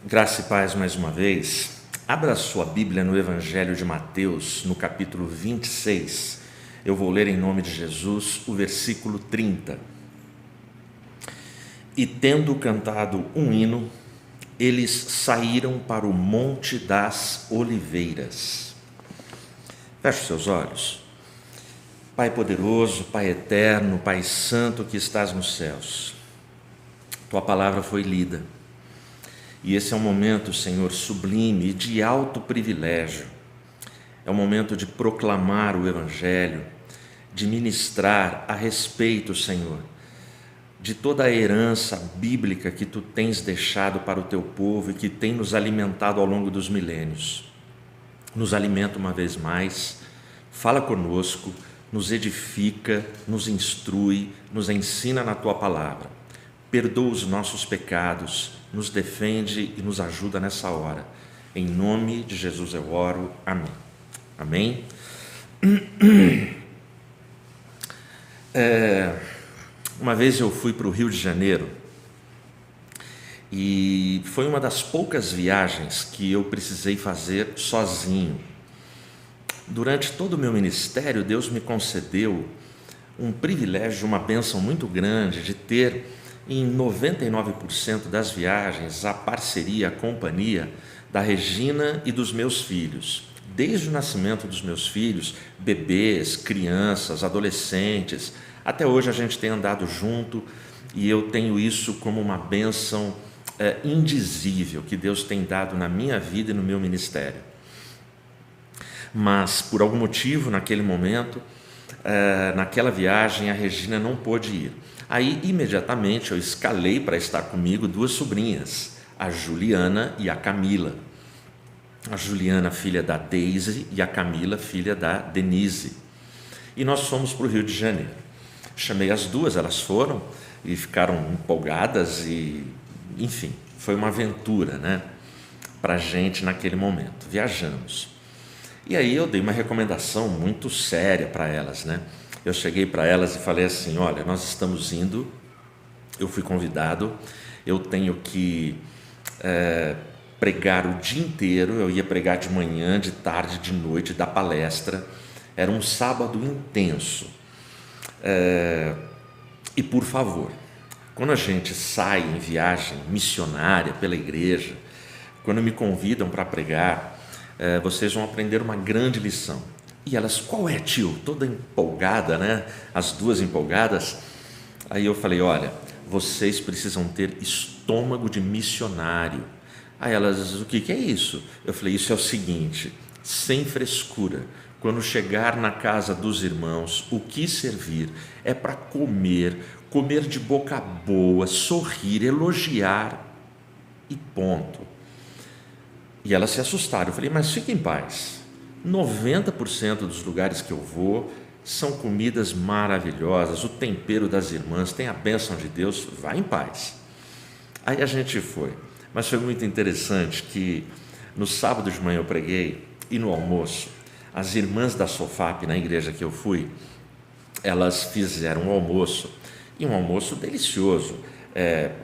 Graça e paz mais uma vez. Abra sua Bíblia no Evangelho de Mateus, no capítulo 26. Eu vou ler em nome de Jesus o versículo 30. E tendo cantado um hino, eles saíram para o Monte das Oliveiras. Feche os seus olhos. Pai poderoso, Pai eterno, Pai santo que estás nos céus, Tua palavra foi lida. E esse é um momento, Senhor, sublime e de alto privilégio. É o momento de proclamar o Evangelho, de ministrar a respeito, Senhor, de toda a herança bíblica que Tu tens deixado para o Teu povo e que tem nos alimentado ao longo dos milênios. Nos alimenta uma vez mais, fala conosco, nos edifica, nos instrui, nos ensina na Tua palavra. Perdoa os nossos pecados, nos defende e nos ajuda nessa hora. Em nome de Jesus eu oro. Amém. Amém? Uma vez eu fui para o Rio de Janeiro e foi uma das poucas viagens que eu precisei fazer sozinho. Durante todo o meu ministério, Deus me concedeu um privilégio, uma bênção muito grande de ter em 99% das viagens a parceria, a companhia da Regina e dos meus filhos. Desde o nascimento dos meus filhos, bebês, crianças, adolescentes, até hoje a gente tem andado junto e eu tenho isso como uma bênção indizível que Deus tem dado na minha vida e no meu ministério. Mas, por algum motivo, naquele momento, naquela viagem, a Regina não pôde ir. Aí, imediatamente, eu escalei para estar comigo duas sobrinhas, a Juliana e a Camila. A Juliana, filha da Daisy, e a Camila, filha da Denise. E nós fomos para o Rio de Janeiro. Chamei as duas, elas foram e ficaram empolgadas e, enfim, foi uma aventura, né, para a gente naquele momento. Viajamos. E aí eu dei uma recomendação muito séria para elas, né? Eu cheguei para elas e falei assim: olha, nós estamos indo, eu fui convidado, eu tenho que pregar o dia inteiro, eu ia pregar de manhã, de tarde, de noite, dar palestra, era um sábado intenso. E por favor, quando a gente sai em viagem missionária pela igreja, quando me convidam para pregar, vocês vão aprender uma grande lição. E elas: qual é, tio? Toda empolgada, né? As duas empolgadas. Aí eu falei: olha, vocês precisam ter estômago de missionário. Aí elas: o que é isso? Eu falei: isso é o seguinte, sem frescura, quando chegar na casa dos irmãos, o que servir é para comer de boca boa, sorrir, elogiar e ponto. E elas se assustaram. Eu falei: mas fique em paz. 90% dos lugares que eu vou são comidas maravilhosas, o tempero das irmãs, tem a bênção de Deus, vá em paz. Aí a gente foi, mas foi muito interessante que no sábado de manhã eu preguei e no almoço, as irmãs da Sofap, na igreja que eu fui, elas fizeram um almoço, e um almoço delicioso,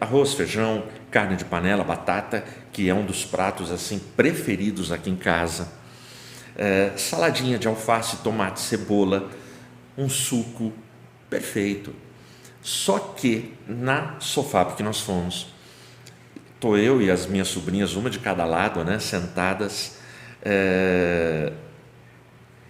arroz, feijão, carne de panela, batata, que é um dos pratos assim preferidos aqui em casa, saladinha de alface, tomate, cebola, um suco, perfeito. Só que na Sofap que nós fomos, estou eu e as minhas sobrinhas, uma de cada lado, né, sentadas,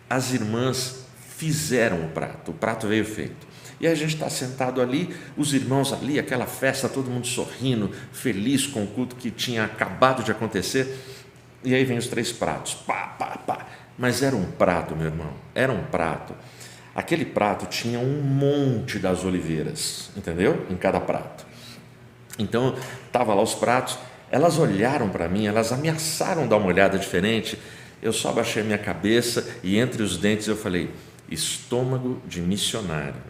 as irmãs fizeram o prato veio feito. E aí a gente está sentado ali, os irmãos ali, aquela festa, todo mundo sorrindo, feliz com o culto que tinha acabado de acontecer. E aí vem os 3 pratos, pá, pá, pá. Mas era um prato, meu irmão, era um prato. Aquele prato tinha um monte das oliveiras, entendeu? Em cada prato. Então, estava lá os pratos, elas olharam para mim, elas ameaçaram dar uma olhada diferente. Eu só abaixei a minha cabeça e entre os dentes eu falei: estômago de missionário,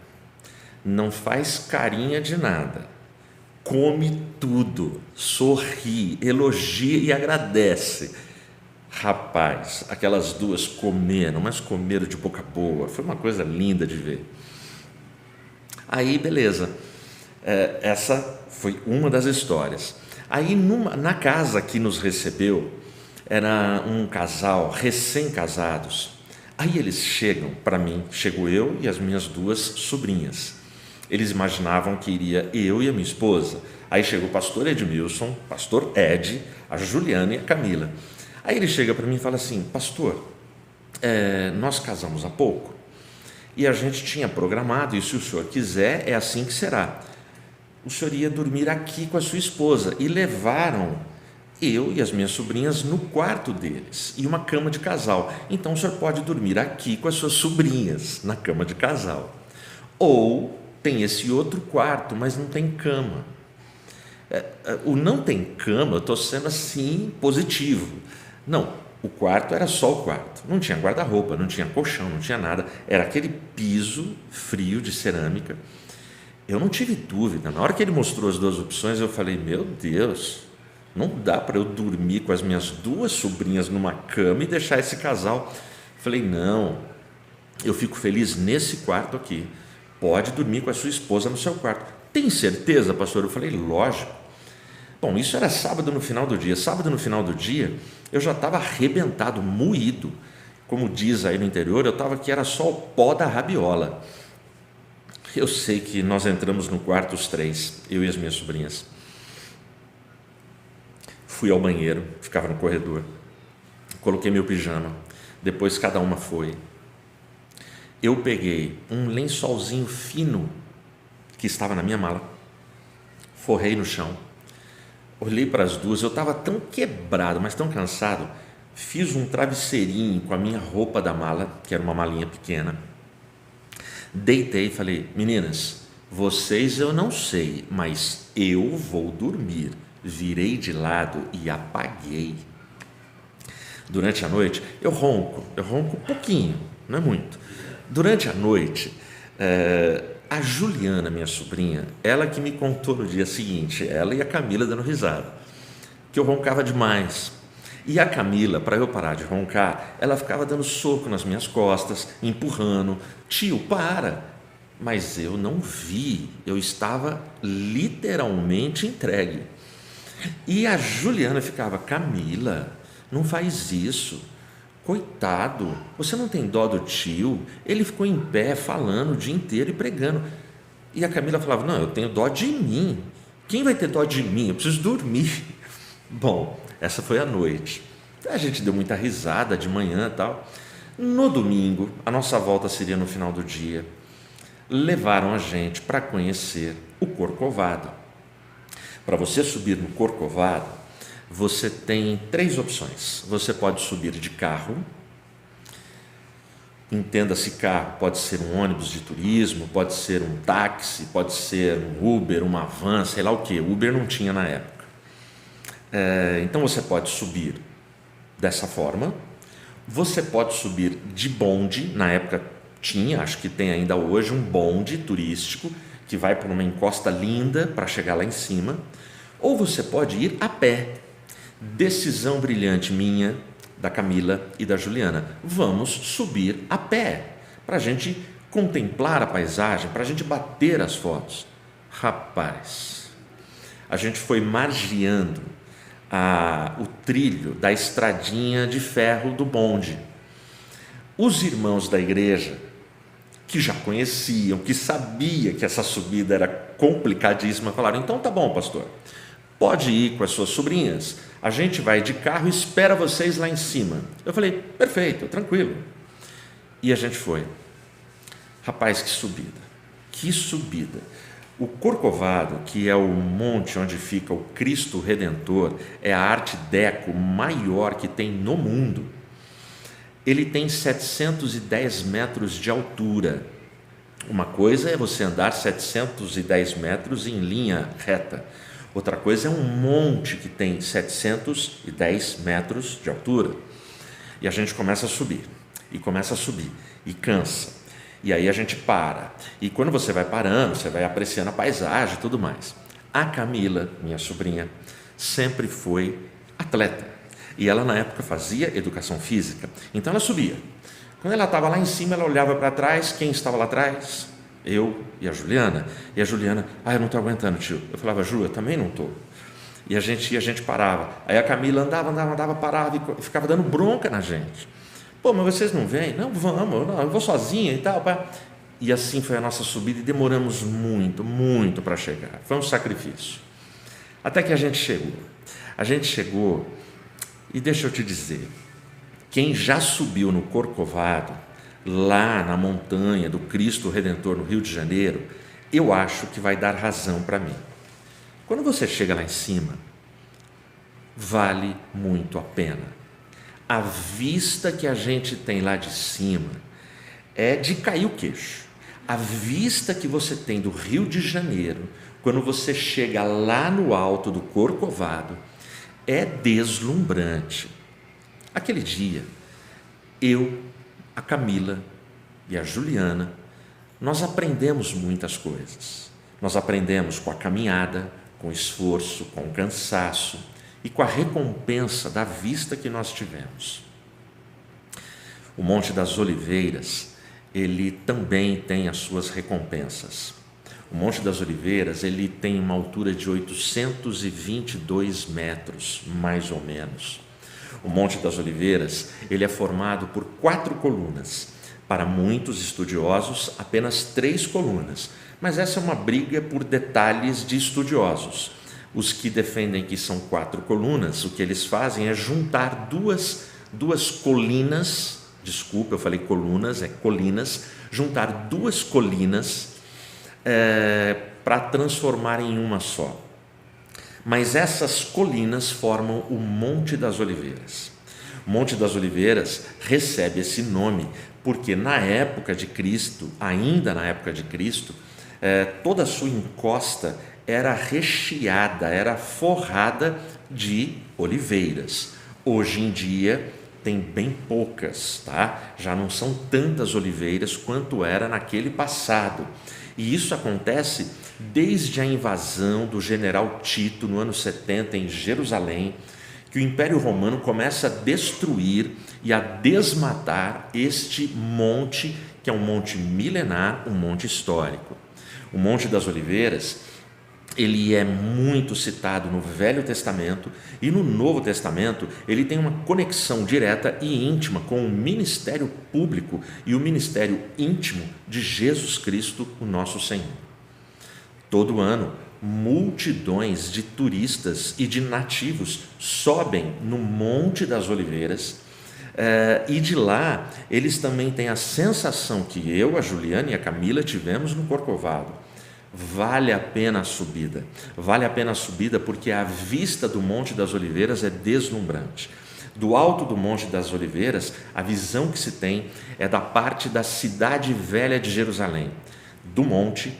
não faz carinha de nada, come tudo, sorri, elogia e agradece. Rapaz, aquelas duas comeram, mas comeram de boca boa, foi uma coisa linda de ver. Aí, beleza, essa foi uma das histórias. Aí na casa que nos recebeu, era um casal recém-casados. Aí eles chegam para mim, chego eu e as minhas duas sobrinhas. Eles imaginavam que iria eu e a minha esposa. Aí chega o pastor Edmilson, pastor Ed, a Juliana e a Camila. Aí ele chega para mim e fala assim: pastor, nós casamos há pouco e a gente tinha programado, e se o senhor quiser, é assim que será. O senhor ia dormir aqui com a sua esposa. E levaram eu e as minhas sobrinhas no quarto deles, e uma cama de casal. Então o senhor pode dormir aqui com as suas sobrinhas, na cama de casal. Ou tem esse outro quarto, mas não tem cama. O não tem cama, eu estou sendo assim positivo. Não, o quarto era só o quarto. Não tinha guarda-roupa, não tinha colchão, não tinha nada. Era aquele piso frio de cerâmica. Eu não tive dúvida. Na hora que ele mostrou as duas opções, eu falei: meu Deus, não dá para eu dormir com as minhas duas sobrinhas numa cama e deixar esse casal. Falei: não, eu fico feliz nesse quarto aqui. Pode dormir com a sua esposa no seu quarto. Tem certeza, pastor? Eu falei: lógico. Bom, isso era sábado no final do dia. Sábado no final do dia, eu já estava arrebentado, moído. Como diz aí no interior, eu estava que era só o pó da rabiola. Eu sei que nós entramos no quarto os três, eu e as minhas sobrinhas. Fui ao banheiro, ficava no corredor. Coloquei meu pijama. Depois cada uma foi. Eu peguei um lençolzinho fino que estava na minha mala, forrei no chão, olhei para as duas. Eu estava tão quebrado, mas tão cansado. Fiz um travesseirinho com a minha roupa da mala, que era uma malinha pequena. Deitei e falei: meninas, vocês eu não sei, mas eu vou dormir. Virei de lado e apaguei. Durante a noite, eu ronco um pouquinho, não é muito. Durante a noite, a Juliana, minha sobrinha, ela que me contou no dia seguinte, ela e a Camila dando risada, que eu roncava demais. E a Camila, para eu parar de roncar, ela ficava dando soco nas minhas costas, empurrando: tio, para! Mas eu não vi, eu estava literalmente entregue. E a Juliana ficava: Camila, não faz isso, coitado, você não tem dó do tio? Ele ficou em pé falando o dia inteiro e pregando. E a Camila falava: não, eu tenho dó de mim. Quem vai ter dó de mim? Eu preciso dormir. Bom, essa foi a noite. A gente deu muita risada de manhã e tal. No domingo, a nossa volta seria no final do dia. Levaram a gente para conhecer o Corcovado. Para você subir no Corcovado, você tem 3 opções. Você pode subir de carro. Entenda-se carro, pode ser um ônibus de turismo, pode ser um táxi, pode ser um Uber, uma van, sei lá o que. Uber não tinha na época. Então você pode subir dessa forma. Você pode subir de bonde. Na época tinha, acho que tem ainda hoje, um bonde turístico que vai por uma encosta linda para chegar lá em cima. Ou você pode ir a pé. Decisão brilhante minha, da Camila e da Juliana: vamos subir a pé, para a gente contemplar a paisagem, para a gente bater as fotos. Rapaz, a gente foi margeando o trilho da estradinha de ferro do bonde. Os irmãos da igreja, que já conheciam, que sabiam que essa subida era complicadíssima, falaram: então tá bom, pastor, pode ir com as suas sobrinhas, a gente vai de carro e espera vocês lá em cima. Eu falei: perfeito, tranquilo. E a gente foi. Rapaz, que subida, que subida. O Corcovado, que é o monte onde fica o Cristo Redentor, é a arte deco maior que tem no mundo. Ele tem 710 metros de altura. Uma coisa é você andar 710 metros em linha reta. Outra coisa é um monte que tem 710 metros de altura. E a gente começa a subir, e cansa. E aí a gente para. E quando você vai parando, você vai apreciando a paisagem e tudo mais. A Camila, minha sobrinha, sempre foi atleta. E ela, na época, fazia educação física. Então, ela subia. Quando ela estava lá em cima, ela olhava para trás. Quem estava lá atrás? Eu e a Juliana. E a Juliana: eu não estou aguentando, tio. Eu falava: Ju, eu também não estou. E a gente parava. Aí a Camila andava, parava e ficava dando bronca na gente. Pô, mas vocês não vêm? Não, vamos, não, eu vou sozinha e tal. Pá. E assim foi a nossa subida e demoramos muito para chegar. Foi um sacrifício. Até que a gente chegou. A gente chegou e deixa eu te dizer, quem já subiu no Corcovado, lá na montanha do Cristo Redentor no Rio de Janeiro, eu acho que vai dar razão para mim. Quando você chega lá em cima, vale muito a pena. A vista que a gente tem lá de cima é de cair o queixo. A vista que você tem do Rio de Janeiro, quando você chega lá no alto do Corcovado, é deslumbrante. Aquele dia, eu, a Camila e a Juliana, nós aprendemos muitas coisas. Nós aprendemos com a caminhada, com o esforço, com o cansaço e com a recompensa da vista que nós tivemos. O Monte das Oliveiras, ele também tem as suas recompensas. O Monte das Oliveiras, ele tem uma altura de 822 metros, mais ou menos. O Monte das Oliveiras, ele é formado por 4 colunas. Para muitos estudiosos, apenas 3 colunas. Mas essa é uma briga por detalhes de estudiosos. Os que defendem que são 4 colunas, o que eles fazem é juntar duas colinas, desculpa, eu falei colunas, é colinas, juntar 2 colinas para transformar em uma só. Mas essas colinas formam o Monte das Oliveiras. O Monte das Oliveiras recebe esse nome porque na época de Cristo, ainda na época de Cristo, toda a sua encosta era recheada, era forrada de oliveiras. Hoje em dia tem bem poucas, tá? Já não são tantas oliveiras quanto era naquele passado. E isso acontece desde a invasão do general Tito no ano 70 em Jerusalém, que o Império Romano começa a destruir e a desmatar este monte, que é um monte milenar, um monte histórico. O Monte das Oliveiras, ele é muito citado no Velho Testamento e no Novo Testamento ele tem uma conexão direta e íntima com o ministério público e o ministério íntimo de Jesus Cristo, o nosso Senhor. Todo ano, multidões de turistas e de nativos sobem no Monte das Oliveiras e de lá eles também têm a sensação que eu, a Juliana e a Camila tivemos no Corcovado. Vale a pena a subida porque a vista do Monte das Oliveiras é deslumbrante. Do alto do Monte das Oliveiras, a visão que se tem é da parte da cidade velha de Jerusalém. Do monte,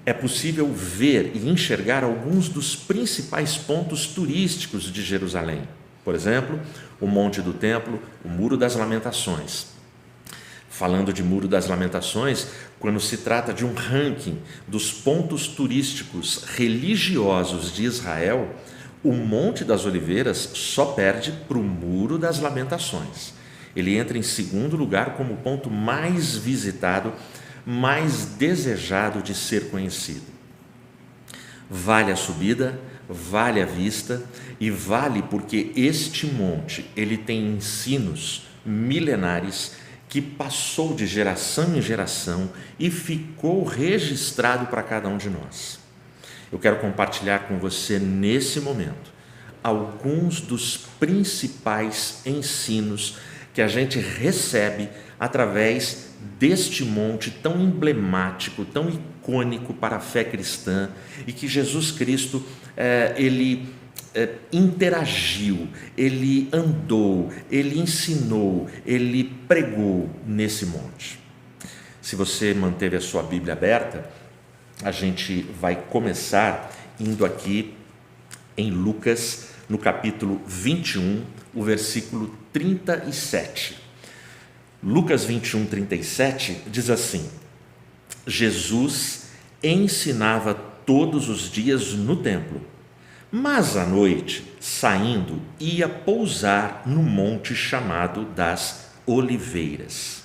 é possível ver e enxergar alguns dos principais pontos turísticos de Jerusalém. Por exemplo, o Monte do Templo, o Muro das Lamentações. Falando de Muro das Lamentações, quando se trata de um ranking dos pontos turísticos religiosos de Israel, o Monte das Oliveiras só perde para o Muro das Lamentações. Ele entra em segundo lugar como o ponto mais visitado, mais desejado de ser conhecido. Vale a subida, vale a vista e vale porque este monte ele tem ensinos milenares que passou de geração em geração e ficou registrado para cada um de nós. Eu quero compartilhar com você nesse momento alguns dos principais ensinos que a gente recebe através deste monte tão emblemático, tão icônico para a fé cristã e que Jesus Cristo, ele interagiu, ele andou, ele ensinou, ele pregou nesse monte. Se você manteve a sua Bíblia aberta, a gente vai começar indo aqui em Lucas, no capítulo 21, o versículo 37. Lucas 21, 37 diz assim: Jesus ensinava todos os dias no templo, mas à noite, saindo, ia pousar no monte chamado das Oliveiras.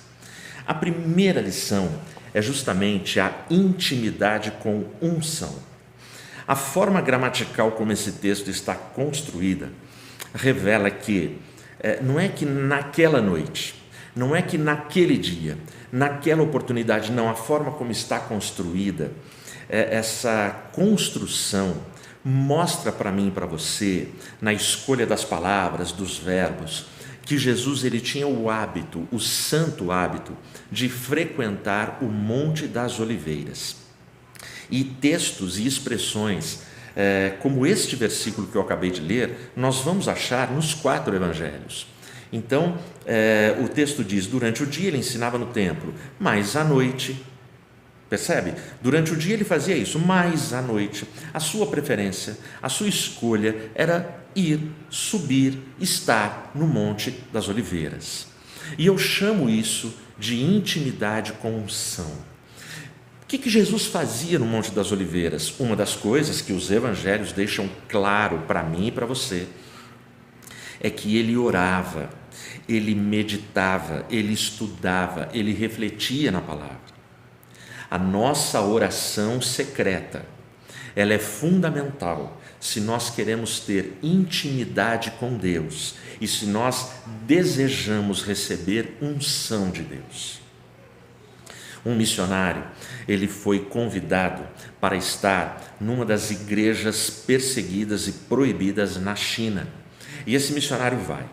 A primeira lição é justamente a intimidade com unção. A forma gramatical como esse texto está construída revela que não é que naquela noite, não é que naquele dia, naquela oportunidade, não. A forma como está construída, essa construção mostra para mim e para você, na escolha das palavras, dos verbos, que Jesus ele tinha o hábito, o santo hábito, de frequentar o Monte das Oliveiras. E textos e expressões como este versículo que eu acabei de ler, nós vamos achar nos 4 evangelhos. Então, o texto diz: durante o dia ele ensinava no templo, mas à noite, percebe? Durante o dia ele fazia isso, mas à noite, a sua preferência, a sua escolha era ir, subir, estar no Monte das Oliveiras. E eu chamo isso de intimidade com unção. O que Jesus fazia no Monte das Oliveiras? Uma das coisas que os evangelhos deixam claro para mim e para você é que ele orava, ele meditava, ele estudava, ele refletia na palavra. A nossa oração secreta, ela é fundamental se nós queremos ter intimidade com Deus e se nós desejamos receber unção de Deus. Um missionário, ele foi convidado para estar numa das igrejas perseguidas e proibidas na China. E esse missionário vai.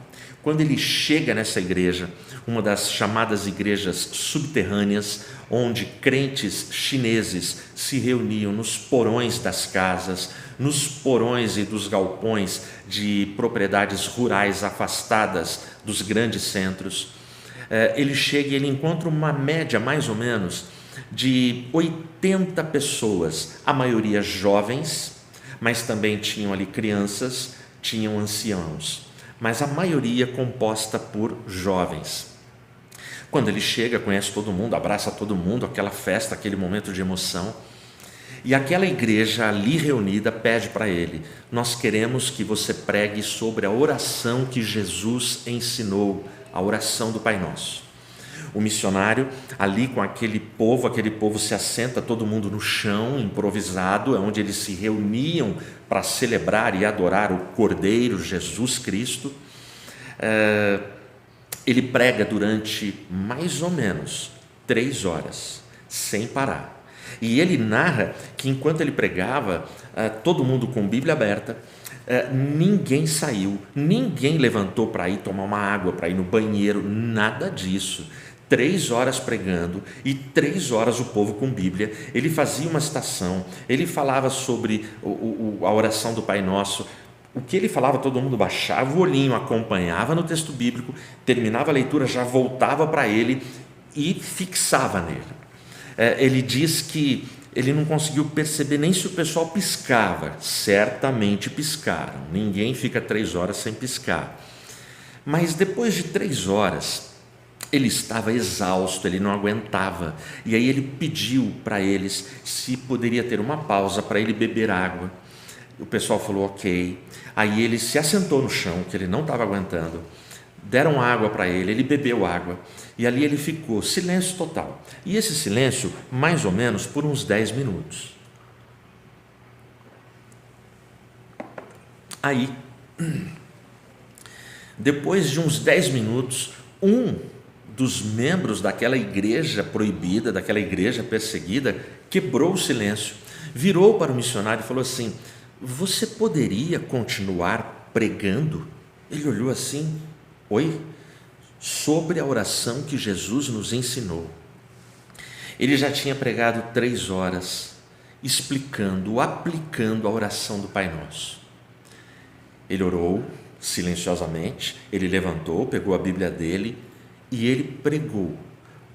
Quando ele chega nessa igreja, uma das chamadas igrejas subterrâneas, onde crentes chineses se reuniam nos porões das casas, nos porões e dos galpões de propriedades rurais afastadas dos grandes centros, ele chega e ele encontra uma média mais ou menos de 80 pessoas, a maioria jovens, mas também tinham ali crianças, tinham anciãos, mas a maioria composta por jovens. Quando ele chega, conhece todo mundo, abraça todo mundo, aquela festa, aquele momento de emoção, e aquela igreja ali reunida pede para ele: nós queremos que você pregue sobre a oração que Jesus ensinou, a oração do Pai Nosso. O missionário, ali com aquele povo se assenta todo mundo no chão, improvisado, é onde eles se reuniam para celebrar e adorar o Cordeiro Jesus Cristo. Ele prega durante mais ou menos 3 horas, sem parar. E ele narra que enquanto ele pregava, todo mundo com Bíblia aberta, ninguém saiu, ninguém levantou para ir tomar uma água, para ir no banheiro, nada disso. 3 horas pregando e 3 horas o povo com Bíblia. Ele fazia uma citação, ele falava sobre a oração do Pai Nosso. O que ele falava, todo mundo baixava o olhinho, acompanhava no texto bíblico, terminava a leitura, já voltava para ele e fixava nele. Ele diz que ele não conseguiu perceber nem se o pessoal piscava. Certamente piscaram, ninguém fica 3 horas sem piscar. Mas depois de 3 horas, ele estava exausto, ele não aguentava, e aí ele pediu para eles se poderia ter uma pausa para ele beber água. O pessoal falou ok. Aí ele se assentou no chão, que ele não estava aguentando, deram água para ele, ele bebeu água, e ali ele ficou, silêncio total. E esse silêncio, mais ou menos, por uns 10 minutos. Aí, depois de uns 10 minutos, um dos membros daquela igreja proibida, daquela igreja perseguida, quebrou o silêncio, virou para o missionário e falou assim: você poderia continuar pregando? Ele olhou assim: oi? Sobre a oração que Jesus nos ensinou. Ele já tinha pregado 3 horas, explicando, aplicando a oração do Pai Nosso. Ele orou silenciosamente, ele levantou, pegou a Bíblia dele e ele pregou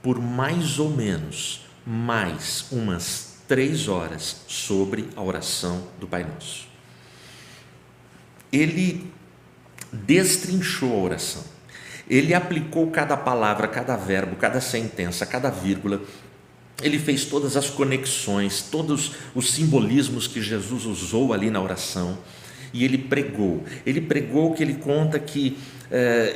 por mais ou menos mais umas 3 horas sobre a oração do Pai Nosso. Ele destrinchou a oração, ele aplicou cada palavra, cada verbo, cada sentença, cada vírgula, ele fez todas as conexões, todos os simbolismos que Jesus usou ali na oração, e ele pregou que ele conta que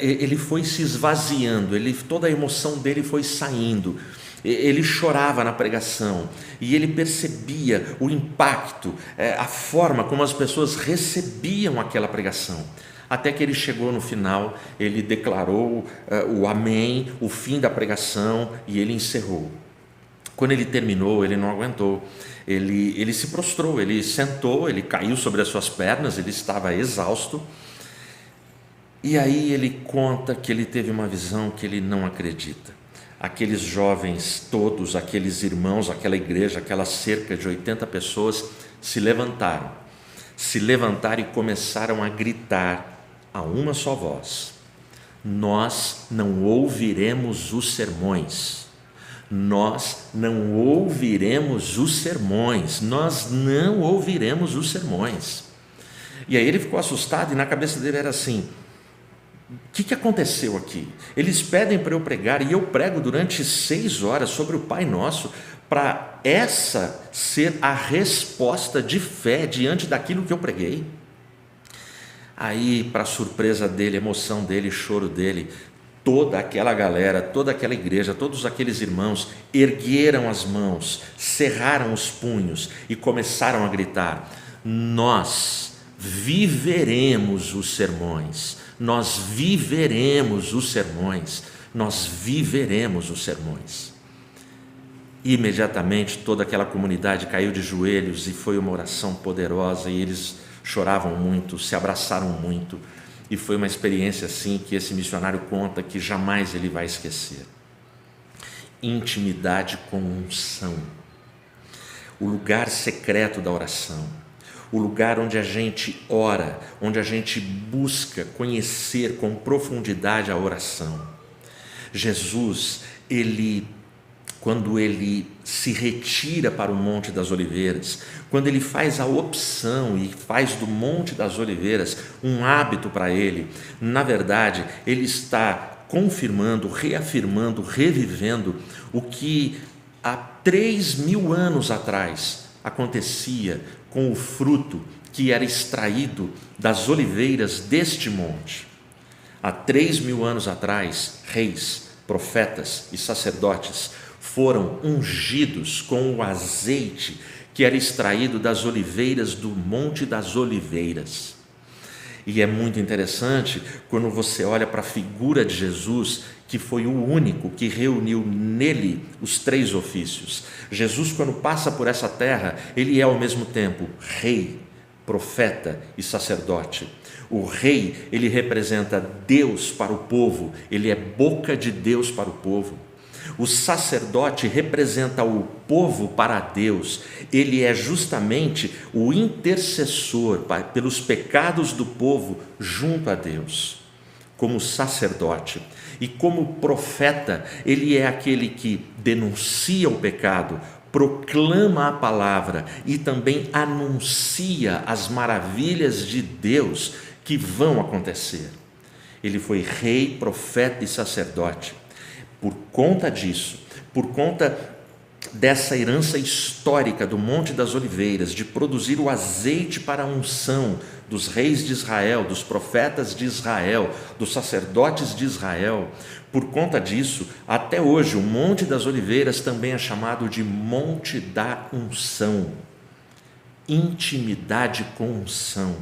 ele foi se esvaziando, toda a emoção dele foi saindo, Ele chorava na pregação e ele percebia o impacto, a forma como as pessoas recebiam aquela pregação. Até que ele chegou no final, ele declarou o amém, o fim da pregação, e ele encerrou. Quando ele terminou, ele não aguentou, ele se prostrou, ele sentou, ele caiu sobre as suas pernas, ele estava exausto. E aí ele conta que ele teve uma visão que ele não acredita. Aqueles jovens todos, aqueles irmãos, aquela igreja, aquelas cerca de 80 pessoas se levantaram e começaram a gritar a uma só voz: nós não ouviremos os sermões, nós não ouviremos os sermões, nós não ouviremos os sermões. E aí ele ficou assustado e na cabeça dele era assim: o que aconteceu aqui? Eles pedem para eu pregar e eu prego durante 6 horas sobre o Pai Nosso, para essa ser a resposta de fé diante daquilo que eu preguei. Aí, para surpresa dele, emoção dele, choro dele, toda aquela galera, toda aquela igreja, todos aqueles irmãos ergueram as mãos, cerraram os punhos e começaram a gritar: nós viveremos os sermões, nós viveremos os sermões, nós viveremos os sermões. E imediatamente toda aquela comunidade caiu de joelhos e foi uma oração poderosa, e eles choravam muito, se abraçaram muito, e foi uma experiência assim que esse missionário conta que jamais ele vai esquecer. Intimidade com unção, o lugar secreto da oração, o lugar onde a gente ora, onde a gente busca conhecer com profundidade a oração. Jesus, quando ele se retira para o Monte das Oliveiras, quando ele faz a opção e faz do Monte das Oliveiras um hábito para ele, na verdade, ele está confirmando, reafirmando, revivendo o que há 3.000 anos atrás acontecia com o fruto que era extraído das oliveiras deste monte. Há 3.000 anos atrás, reis, profetas e sacerdotes foram ungidos com o azeite que era extraído das oliveiras do Monte das Oliveiras. E é muito interessante quando você olha para a figura de Jesus, que foi o único que reuniu nele os 3 ofícios. Jesus, quando passa por essa terra, ele é ao mesmo tempo rei, profeta e sacerdote. O rei, ele representa Deus para o povo, ele é boca de Deus para o povo. O sacerdote representa o povo para Deus, ele é justamente o intercessor pelos pecados do povo junto a Deus. Como sacerdote e como profeta, ele é aquele que denuncia o pecado, proclama a palavra e também anuncia as maravilhas de Deus que vão acontecer. Ele foi rei, profeta e sacerdote. Por conta disso, por conta dessa herança histórica do Monte das Oliveiras, de produzir o azeite para a unção dos reis de Israel, dos profetas de Israel, dos sacerdotes de Israel, por conta disso, até hoje o Monte das Oliveiras também é chamado de Monte da Unção. Intimidade com unção.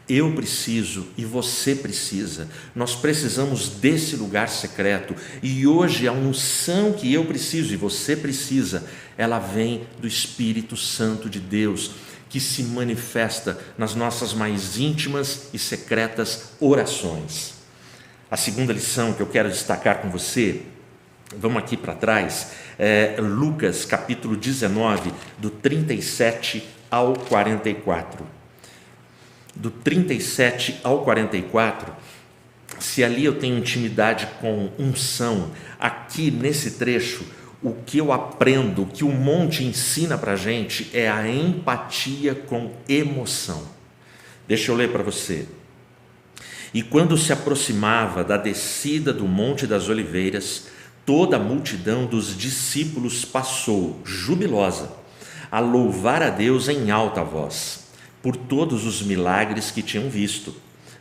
Eu preciso e você precisa, nós precisamos desse lugar secreto, e hoje a unção que eu preciso e você precisa, ela vem do Espírito Santo de Deus, que se manifesta nas nossas mais íntimas e secretas orações. A segunda lição que eu quero destacar com você, vamos aqui para trás, Lucas capítulo 19, do 37 ao 44. Do 37 ao 44, se ali eu tenho intimidade com unção, aqui nesse trecho, o que eu aprendo, o que o monte ensina para a gente é a empatia com emoção. Deixa eu ler para você. E quando se aproximava da descida do Monte das Oliveiras, toda a multidão dos discípulos passou, jubilosa, a louvar a Deus em alta voz, por todos os milagres que tinham visto,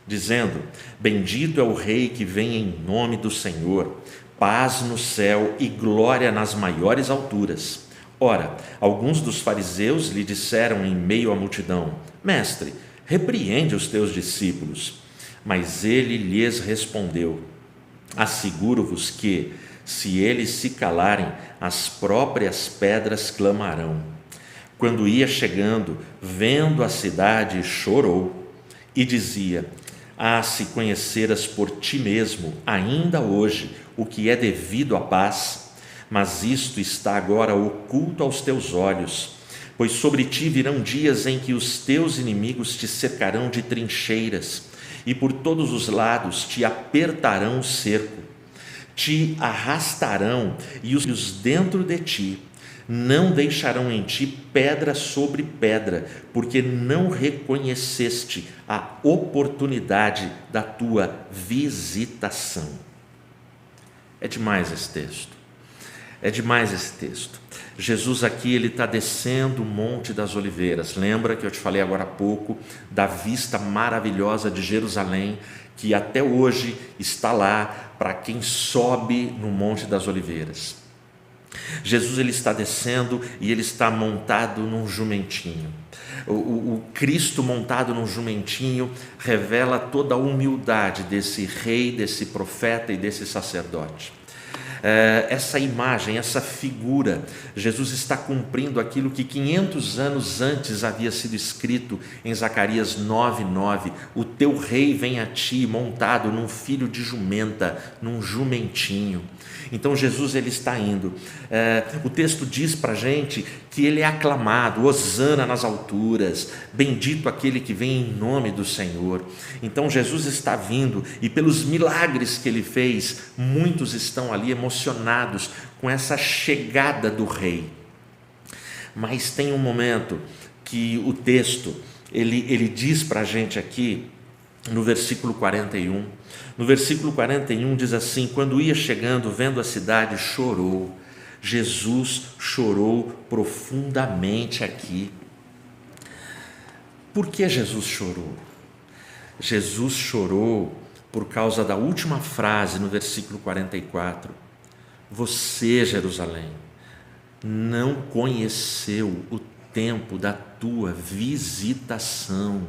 dizendo: bendito é o Rei que vem em nome do Senhor, paz no céu e glória nas maiores alturas. Ora, alguns dos fariseus lhe disseram em meio à multidão: Mestre, repreende os teus discípulos. Mas ele lhes respondeu: Asseguro-vos que, se eles se calarem, as próprias pedras clamarão. Quando ia chegando, vendo a cidade, chorou e dizia: se conheceras por ti mesmo, ainda hoje, o que é devido à paz, mas isto está agora oculto aos teus olhos, pois sobre ti virão dias em que os teus inimigos te cercarão de trincheiras, e por todos os lados te apertarão o cerco, te arrastarão e os dentro de ti não deixarão em ti pedra sobre pedra, porque não reconheceste a oportunidade da tua visitação. É demais esse texto. É demais esse texto. Jesus aqui, ele está descendo o Monte das Oliveiras. Lembra que eu te falei agora há pouco da vista maravilhosa de Jerusalém, que até hoje está lá para quem sobe no Monte das Oliveiras. Jesus, ele está descendo e ele está montado num jumentinho. O Cristo montado num jumentinho revela toda a humildade desse rei, desse profeta e desse sacerdote. Essa imagem, essa figura, Jesus está cumprindo aquilo que 500 anos antes havia sido escrito em Zacarias 9:9: o teu rei vem a ti montado num filho de jumenta, num jumentinho. Então Jesus, ele está indo. O texto diz para a gente que ele é aclamado: Hosana nas alturas, bendito aquele que vem em nome do Senhor. Então Jesus está vindo, e pelos milagres que ele fez, muitos estão ali emocionados com essa chegada do rei. Mas tem um momento que o texto ele diz para a gente aqui, no versículo 41. No versículo 41 diz assim: quando ia chegando, vendo a cidade, chorou. Jesus chorou profundamente aqui. Por que Jesus chorou? Jesus chorou por causa da última frase no versículo 44. Você, Jerusalém, não conheceu o tempo da tua visitação.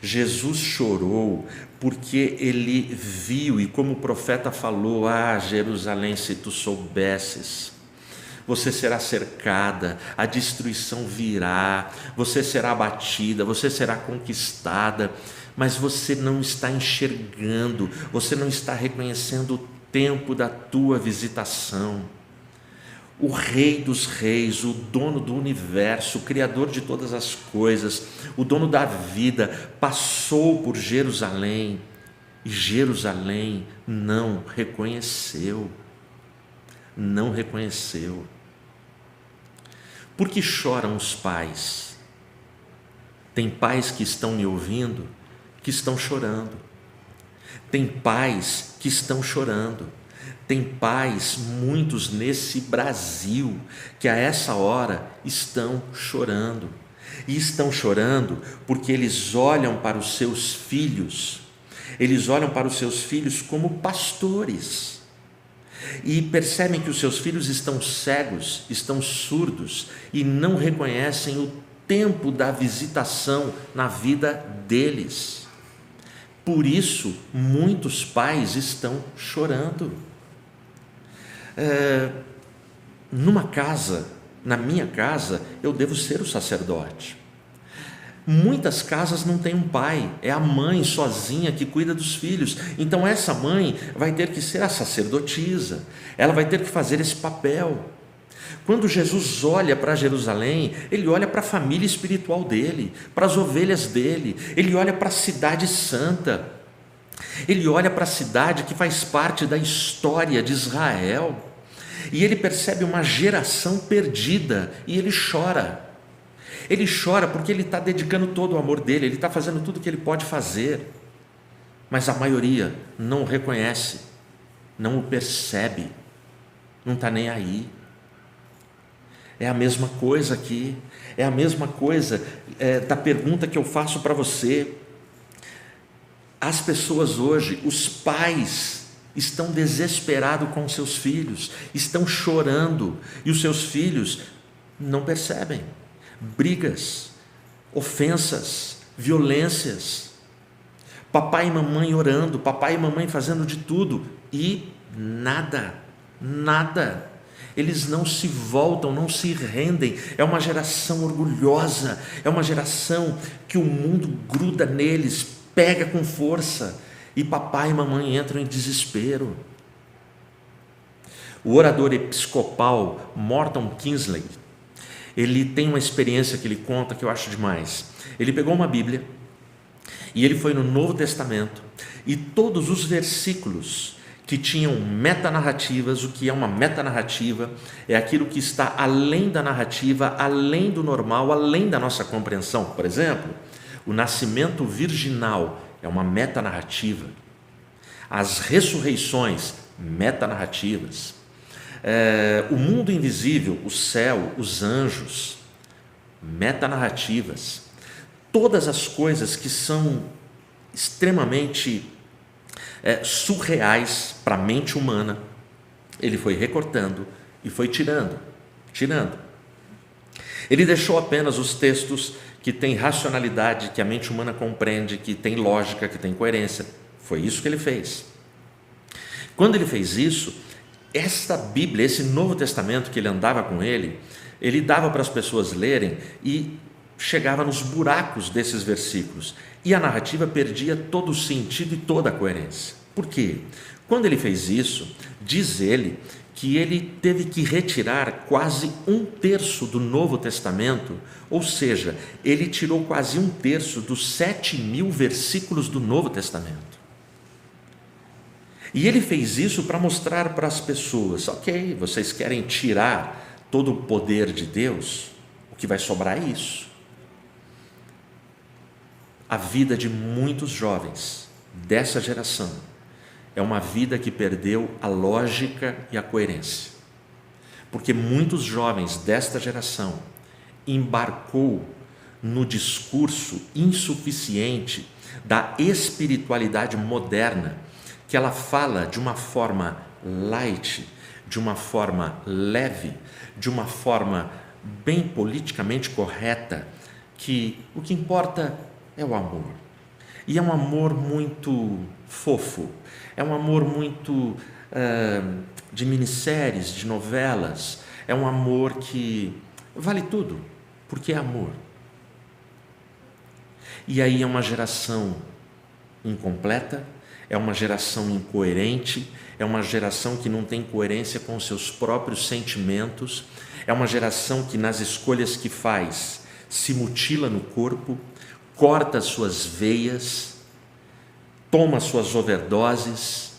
Jesus chorou porque ele viu, e como o profeta falou: Jerusalém, se tu soubesses, você será cercada, a destruição virá, você será abatida, você será conquistada, mas você não está enxergando, você não está reconhecendo o tempo da tua visitação. O Rei dos Reis, o dono do universo, o Criador de todas as coisas, o dono da vida, passou por Jerusalém, e Jerusalém não reconheceu. Não reconheceu. Por que choram os pais? Tem pais que estão me ouvindo, que estão chorando. Tem pais que estão chorando. Tem pais, muitos nesse Brasil, que a essa hora estão chorando. E estão chorando porque eles olham para os seus filhos, como pastores. E percebem que os seus filhos estão cegos, estão surdos e não reconhecem o tempo da visitação na vida deles. Por isso, muitos pais estão chorando. Numa casa, na minha casa, eu devo ser o sacerdote. Muitas casas não têm um pai, é a mãe sozinha que cuida dos filhos. Então essa mãe vai ter que ser a sacerdotisa, ela vai ter que fazer esse papel. Quando Jesus olha para Jerusalém, ele olha para a família espiritual dele, para as ovelhas dele, ele olha para a cidade santa, ele olha para a cidade que faz parte da história de Israel, e ele percebe uma geração perdida, e ele chora. Ele chora porque ele está dedicando todo o amor dele, ele está fazendo tudo o que ele pode fazer, mas a maioria não o reconhece, não o percebe, não está nem aí. É a mesma coisa aqui, é a mesma coisa da pergunta que eu faço para você. As pessoas hoje, os pais estão desesperados com seus filhos, estão chorando, e os seus filhos não percebem. Brigas, ofensas, violências, papai e mamãe orando, papai e mamãe fazendo de tudo, e nada. Eles não se voltam, não se rendem. É uma geração orgulhosa, é uma geração que o mundo gruda neles, pega com força, e papai e mamãe entram em desespero. O orador episcopal Morton Kingsley, ele tem uma experiência que ele conta que eu acho demais. Ele pegou uma Bíblia e ele foi no Novo Testamento, e todos os versículos que tinham metanarrativas. O que é uma metanarrativa? É aquilo que está além da narrativa, além do normal, além da nossa compreensão. Por exemplo, o nascimento virginal é uma metanarrativa. As ressurreições, metanarrativas. O mundo invisível, o céu, os anjos, metanarrativas. Todas as coisas que são extremamente surreais para a mente humana, ele foi recortando e foi tirando. Ele deixou apenas os textos que têm racionalidade, que a mente humana compreende, que tem lógica, que tem coerência. Foi isso que ele fez. Quando ele fez isso, esta Bíblia, esse Novo Testamento que ele andava com ele dava para as pessoas lerem e chegava nos buracos desses versículos, e a narrativa perdia todo o sentido e toda a coerência. Por quê? Quando ele fez isso, diz ele que ele teve que retirar quase 1/3 do Novo Testamento, ou seja, ele tirou quase 1/3 dos 7.000 versículos do Novo Testamento. E ele fez isso para mostrar para as pessoas: ok, vocês querem tirar todo o poder de Deus, o que vai sobrar é isso. A vida de muitos jovens dessa geração é uma vida que perdeu a lógica e a coerência, porque muitos jovens desta geração embarcou no discurso insuficiente da espiritualidade moderna, que ela fala de uma forma light, de uma forma leve, de uma forma bem politicamente correta, que o que importa é o amor. E é um amor muito fofo, é um amor muito de minisséries, de novelas, é um amor que vale tudo, porque é amor. E aí é uma geração incompleta, é uma geração incoerente, é uma geração que não tem coerência com os seus próprios sentimentos, é uma geração que nas escolhas que faz se mutila no corpo, corta suas veias, toma suas overdoses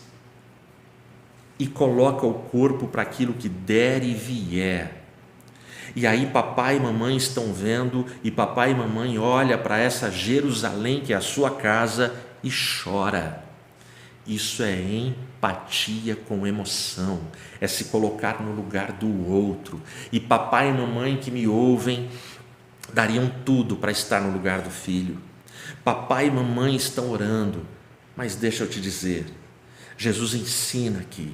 e coloca o corpo para aquilo que der e vier. E aí papai e mamãe estão vendo, e papai e mamãe olha para essa Jerusalém que é a sua casa e chora. Isso é empatia com emoção, é se colocar no lugar do outro. E papai e mamãe que me ouvem dariam tudo para estar no lugar do filho. Papai e mamãe estão orando, mas deixa eu te dizer, Jesus ensina aqui,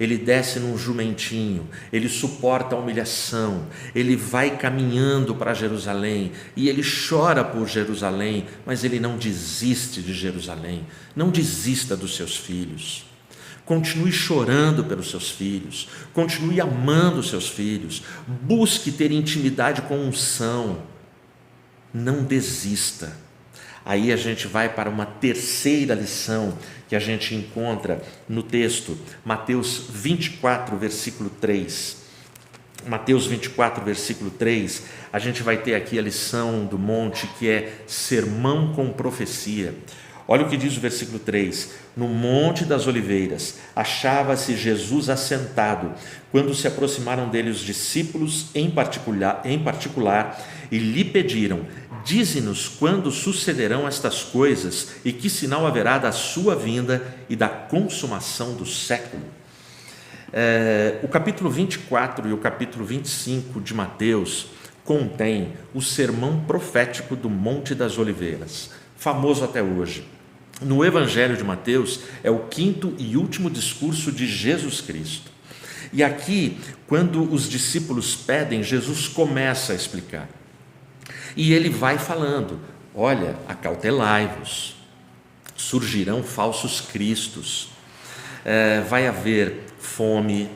ele desce num jumentinho, ele suporta a humilhação, ele vai caminhando para Jerusalém, e ele chora por Jerusalém, mas ele não desiste de Jerusalém. Não desista dos seus filhos, continue chorando pelos seus filhos, continue amando os seus filhos, busque ter intimidade com unção, não desista. Aí a gente vai para uma terceira lição que a gente encontra no texto, Mateus 24, versículo 3. Mateus 24, versículo 3, a gente vai ter aqui a lição do monte, que é sermão com profecia. Olha o que diz o versículo 3: no Monte das Oliveiras achava-se Jesus assentado, quando se aproximaram dele os discípulos em particular, e lhe pediram: dize-nos quando sucederão estas coisas e que sinal haverá da sua vinda e da consumação do século. O capítulo 24 e o capítulo 25 de Mateus contém o sermão profético do Monte das Oliveiras, famoso até hoje. no Evangelho de Mateus, é o quinto e último discurso de Jesus Cristo. E aqui, quando os discípulos pedem, Jesus começa a explicar. E ele vai falando: olha, acautelai-vos, surgirão falsos cristos, vai haver fome,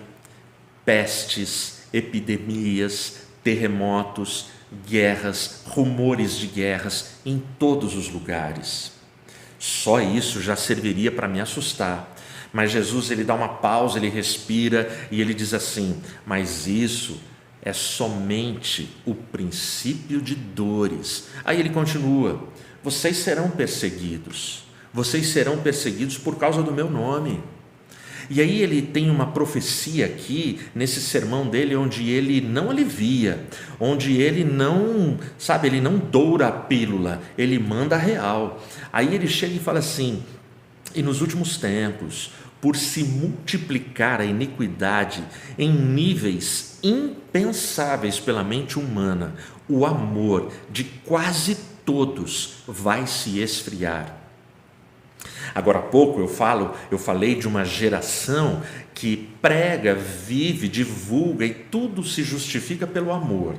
pestes, epidemias, terremotos, guerras, rumores de guerras em todos os lugares. Só isso já serviria para me assustar. Mas Jesus, ele dá uma pausa, ele respira e ele diz assim: mas isso é somente o princípio de dores. Aí ele continua: vocês serão perseguidos por causa do meu nome. E aí ele tem uma profecia aqui, nesse sermão dele, onde ele não alivia, onde ele não, ele não doura a pílula, ele manda a real. Aí ele chega e fala assim: e nos últimos tempos, por se multiplicar a iniquidade em níveis impensáveis pela mente humana, o amor de quase todos vai se esfriar. Agora há pouco eu falei de uma geração que prega, vive, divulga e tudo se justifica pelo amor.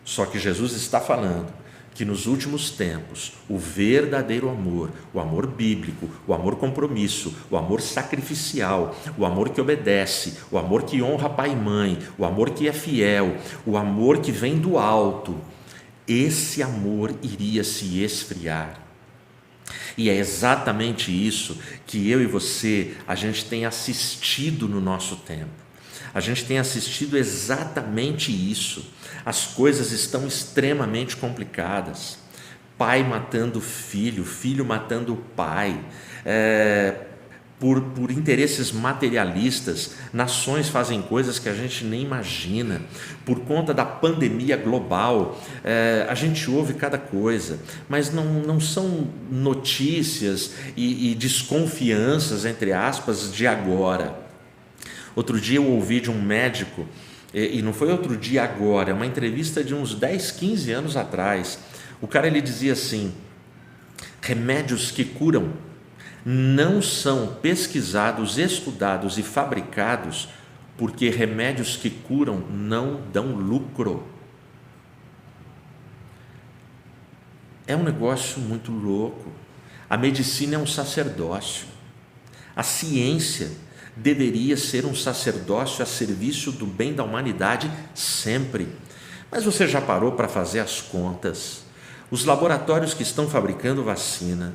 Só que Jesus está falando que nos últimos tempos, o verdadeiro amor, o amor bíblico, o amor compromisso, o amor sacrificial, o amor que obedece, o amor que honra pai e mãe, o amor que é fiel, o amor que vem do alto, esse amor iria se esfriar. E é exatamente isso que eu e você, a gente tem assistido no nosso tempo. A gente tem assistido exatamente isso. As coisas estão extremamente complicadas. Pai matando filho, filho matando pai. Por interesses materialistas, nações fazem coisas que a gente nem imagina. Por conta da pandemia global, a gente ouve cada coisa, mas não são notícias e desconfianças, entre aspas, de agora. Outro dia eu ouvi de um médico, e não foi outro dia agora, é uma entrevista de uns 10, 15 anos atrás. O cara, ele dizia assim: remédios que curam não são pesquisados, estudados e fabricados porque remédios que curam não dão lucro. É um negócio muito louco. A medicina é um sacerdócio. A ciência deveria ser um sacerdócio a serviço do bem da humanidade sempre. Mas você já parou para fazer as contas? Os laboratórios que estão fabricando vacina,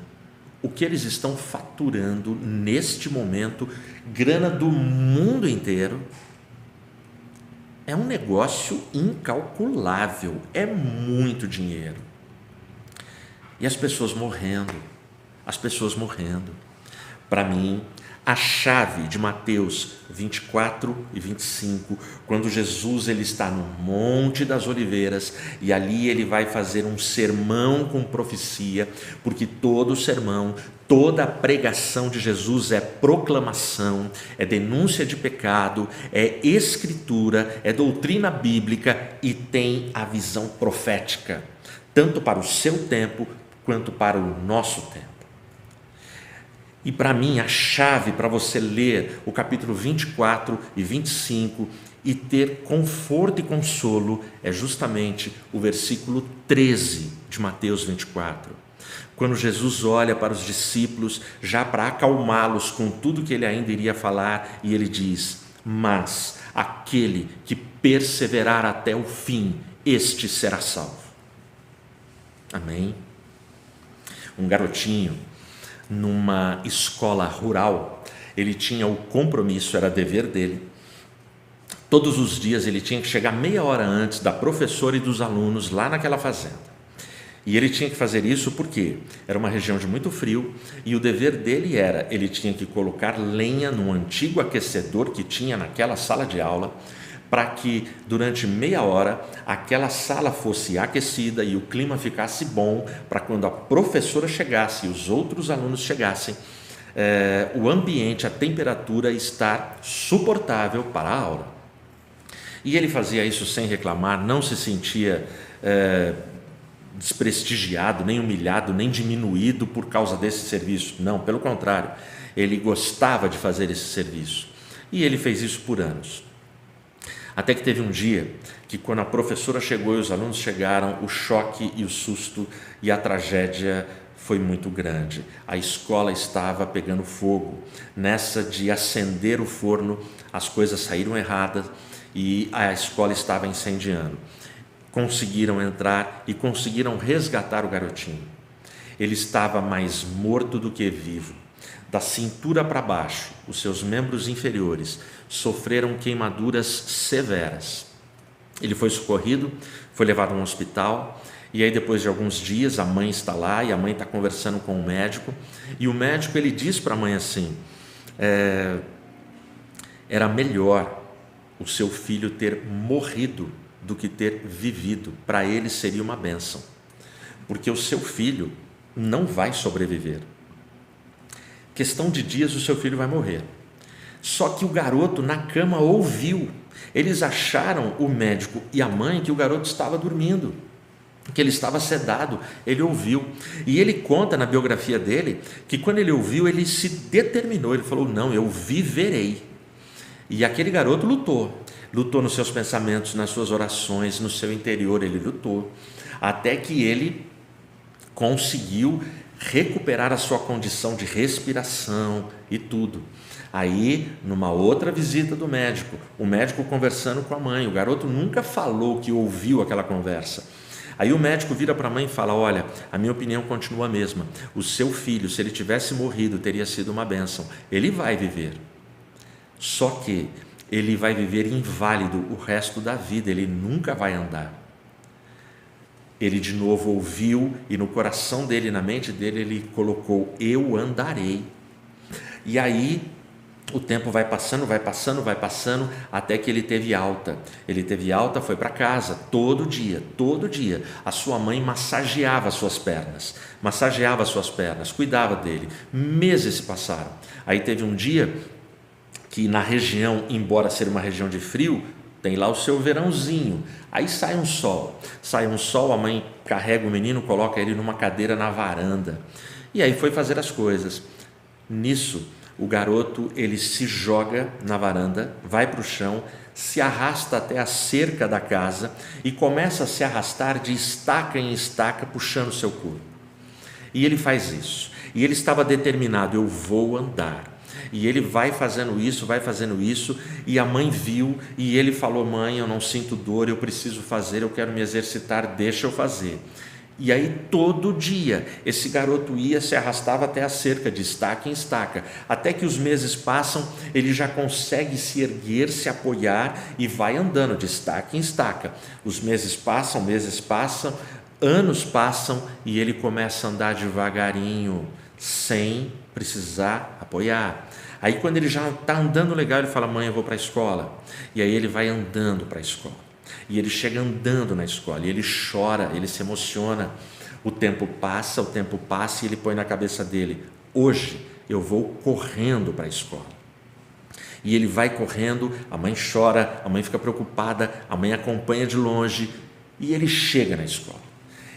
o que eles estão faturando neste momento, grana do mundo inteiro, é um negócio incalculável, é muito dinheiro. E as pessoas morrendo. Para mim, a chave de Mateus 24 e 25, quando Jesus ele está no Monte das Oliveiras e ali ele vai fazer um sermão com profecia, porque todo sermão, toda a pregação de Jesus é proclamação, é denúncia de pecado, é escritura, é doutrina bíblica e tem a visão profética, tanto para o seu tempo quanto para o nosso tempo. E para mim, a chave para você ler o capítulo 24 e 25 e ter conforto e consolo é justamente o versículo 13 de Mateus 24. Quando Jesus olha para os discípulos, já para acalmá-los com tudo que ele ainda iria falar, e ele diz: mas aquele que perseverar até o fim, este será salvo. Amém? Um garotinho numa escola rural, ele tinha o compromisso, era dever dele, todos os dias ele tinha que chegar meia hora antes da professora e dos alunos lá naquela fazenda, e ele tinha que fazer isso porque era uma região de muito frio, e o dever dele era, ele tinha que colocar lenha no antigo aquecedor que tinha naquela sala de aula, para que durante meia hora aquela sala fosse aquecida e o clima ficasse bom, para quando a professora chegasse e os outros alunos chegassem, o ambiente, a temperatura estar suportável para a aula. E ele fazia isso sem reclamar, não se sentia desprestigiado, nem humilhado, nem diminuído por causa desse serviço. Não, pelo contrário, ele gostava de fazer esse serviço. E ele fez isso por anos. Até que teve um dia que, quando a professora chegou e os alunos chegaram, o choque e o susto e a tragédia foi muito grande. A escola estava pegando fogo. Nessa de acender o forno, as coisas saíram erradas e a escola estava incendiando. Conseguiram entrar e conseguiram resgatar o garotinho. Ele estava mais morto do que vivo. Da cintura para baixo, os seus membros inferiores sofreram queimaduras severas. Ele foi socorrido, foi levado a um hospital, e aí depois de alguns dias a mãe está lá e a mãe está conversando com o médico, e o médico ele diz para a mãe assim, era melhor o seu filho ter morrido do que ter vivido, para ele seria uma bênção, porque o seu filho não vai sobreviver. Questão de dias o seu filho vai morrer. Só que o garoto na cama ouviu. Eles acharam, o médico e a mãe, que o garoto estava dormindo, que ele estava sedado. Ele ouviu. E ele conta na biografia dele que quando ele ouviu, ele se determinou. Ele falou, não, eu viverei. E aquele garoto lutou nos seus pensamentos, nas suas orações, no seu interior. Ele lutou até que ele conseguiu recuperar a sua condição de respiração e tudo. Aí, numa outra visita do médico, o médico conversando com a mãe, o garoto nunca falou que ouviu aquela conversa. Aí o médico vira para a mãe e fala, olha, a minha opinião continua a mesma, o seu filho, se ele tivesse morrido, teria sido uma bênção, ele vai viver, só que ele vai viver inválido o resto da vida, ele nunca vai andar. Ele de novo ouviu e no coração dele, na mente dele, ele colocou, eu andarei. E aí o tempo vai passando, até que ele teve alta. Ele teve alta, foi para casa, todo dia. A sua mãe massageava as suas pernas, cuidava dele. Meses se passaram. Aí teve um dia que na região, embora ser uma região de frio, tem lá o seu verãozinho, aí sai um sol, a mãe carrega o menino, coloca ele numa cadeira na varanda, e aí foi fazer as coisas. Nisso, o garoto, ele se joga na varanda, vai para o chão, se arrasta até a cerca da casa e começa a se arrastar de estaca em estaca, puxando o seu corpo. E ele faz isso, e ele estava determinado, eu vou andar. E ele vai fazendo isso, e a mãe viu, e ele falou, mãe, eu não sinto dor, eu preciso fazer, eu quero me exercitar, deixa eu fazer. E aí todo dia esse garoto ia, se arrastava até a cerca, de estaca em estaca, até que os meses passam, ele já consegue se erguer, se apoiar, e vai andando de estaca em estaca. Os meses passam, anos passam, e ele começa a andar devagarinho, sem precisar apoiar. Aí quando ele já está andando legal, ele fala, mãe, eu vou para a escola. E aí ele vai andando para a escola. E ele chega andando na escola, e ele chora, ele se emociona. O tempo passa, e ele põe na cabeça dele, hoje eu vou correndo para a escola. E ele vai correndo, a mãe chora, a mãe fica preocupada, a mãe acompanha de longe, e ele chega na escola.